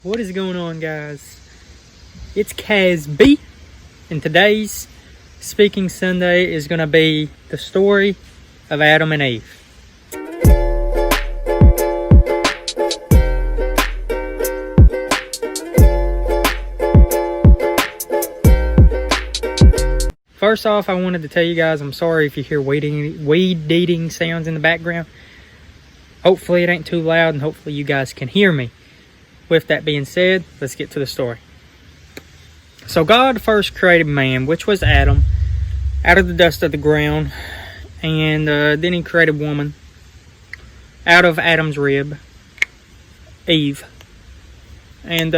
What is going on, guys? It's Kaz B, and today's Speaking Sunday is going to be the story of Adam and Eve. First off, I wanted to tell you guys I'm sorry if you hear weed eating sounds in the background. Hopefully it ain't too loud, and hopefully you guys can hear me. With that being said, let's get to the story. So God first created man, which was Adam, out of the dust of the ground. And then he created woman out of Adam's rib, Eve. And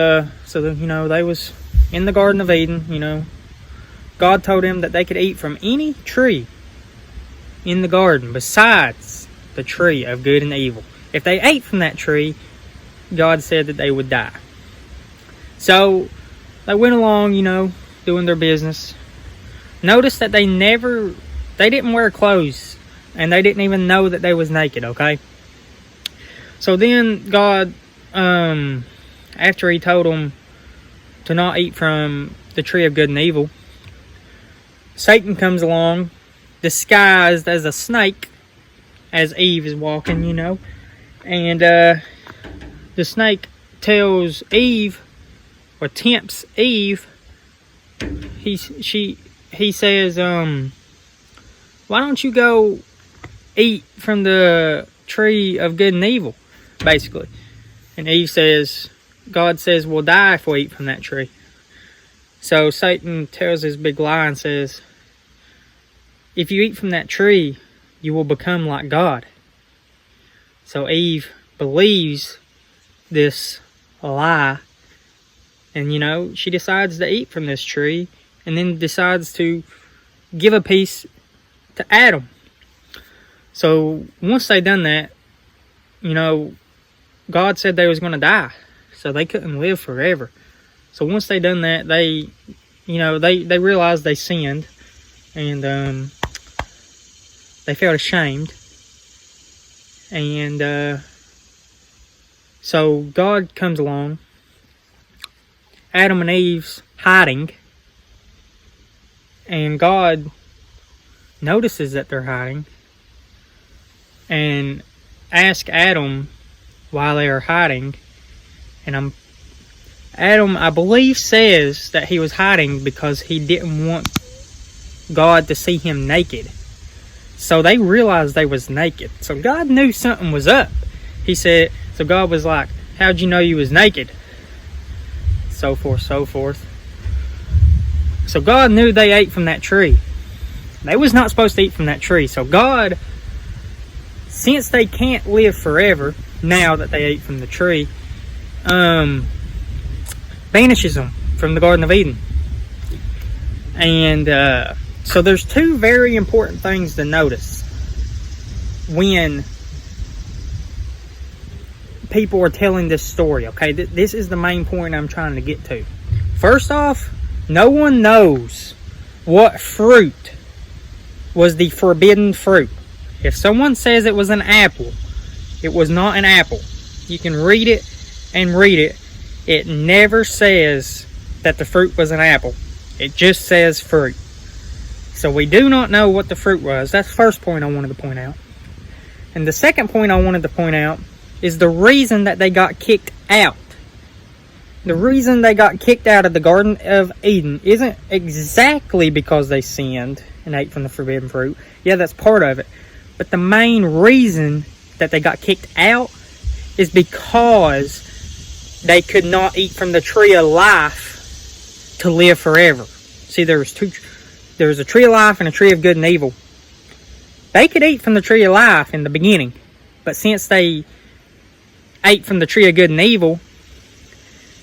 so, they was in the Garden of Eden, God told them that they could eat from any tree in the garden besides the tree of good and evil. If they ate from that tree, God said that they would die. So they went along, doing their business. Notice that they didn't wear clothes, and they didn't even know that they was naked, okay? So then God, after he told them to not eat from the tree of good and evil, Satan comes along, disguised as a snake, as Eve is walking, and the snake tells Eve, or tempts Eve. He says, why don't you go eat from the tree of good and evil, basically. And Eve says, God says we'll die if we eat from that tree. So Satan tells his big lie and says, if you eat from that tree, you will become like God. So Eve believes this lie, and she decides to eat from this tree, and then decides to give a piece to Adam. So once they done that, God said they was going to die, so they couldn't live forever. So once they done that, they realized they sinned, and they felt ashamed, and so God comes along. Adam and Eve's hiding, and God notices that they're hiding and asks Adam why they are hiding. And Adam, I believe, says that he was hiding because he didn't want God to see him naked. So they realized they was naked. So God knew something was up. So God was like, how'd you know you was naked? So forth, so forth. So God knew they ate from that tree. They was not supposed to eat from that tree. So God, since they can't live forever, now that they ate from the tree, banishes them from the Garden of Eden. And so there's two very important things to notice when people are telling this story, okay? This is the main point I'm trying to get to. First off, no one knows what fruit was the forbidden fruit. If someone says it was an apple, it was not an apple. You can read it and read it. It never says that the fruit was an apple. It just says fruit. So we do not know what the fruit was. That's the first point I wanted to point out. And the second point I wanted to point out is the reason that they got kicked out. The reason they got kicked out of the Garden of Eden isn't exactly because they sinned and ate from the forbidden fruit. Yeah, that's part of it. But the main reason that they got kicked out is because they could not eat from the tree of life to live forever. See, there was a tree of life and a tree of good and evil. They could eat from the tree of life in the beginning, but since they ate from the tree of good and evil,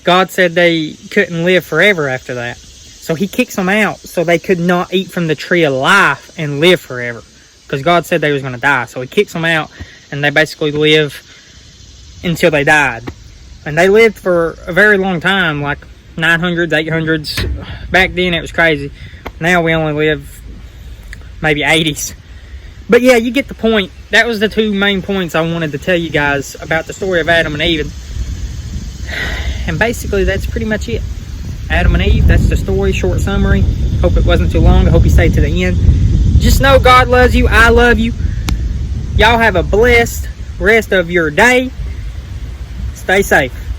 God said they couldn't live forever after that. So he kicks them out so they could not eat from the tree of life and live forever, because God said they was going to die. So he kicks them out, and they basically live until they died. And they lived for a very long time, like 900s, 800s. Back then it was crazy. Now we only live maybe 80s. But yeah, you get the point. That was the two main points I wanted to tell you guys about the story of Adam and Eve. And basically, that's pretty much it. Adam and Eve, that's the story, short summary. Hope it wasn't too long. I hope you stayed to the end. Just know God loves you. I love you. Y'all have a blessed rest of your day. Stay safe.